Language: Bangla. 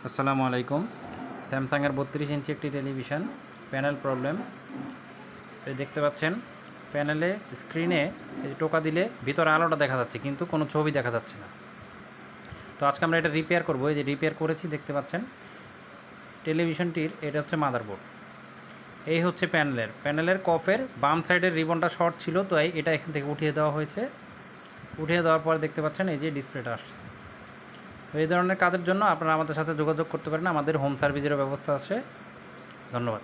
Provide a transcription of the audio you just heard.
আসসালামু আলাইকুম। স্যামসাংয়ের 32 ইঞ্চি একটি টেলিভিশন, প্যানেল প্রবলেম। এই দেখতে পাচ্ছেন প্যানেলে স্ক্রিনে টোকা দিলে ভিতরে আলোটা দেখা যাচ্ছে কিন্তু কোনো ছবি দেখা যাচ্ছে না। তো আজকে আমরা এটা রিপেয়ার করব। এই যে রিপেয়ার করেছি, দেখতে পাচ্ছেন টেলিভিশনটির এটা হচ্ছে মাদারবোর্ড, এই হচ্ছে প্যানেলের কফের বাম সাইডের রিবনটা শর্ট ছিল, তো এটা এখান থেকে উঠিয়ে দেওয়া হয়েছে। উঠিয়ে দেওয়ার পর দেখতে পাচ্ছেন এই যে ডিসপ্লেটা আসছে। তো এই ধরনের কাজের জন্য আপনারা আমাদের সাথে যোগাযোগ করতে পারেন, আমাদের হোম সার্ভিসেরও ব্যবস্থা আছে। ধন্যবাদ।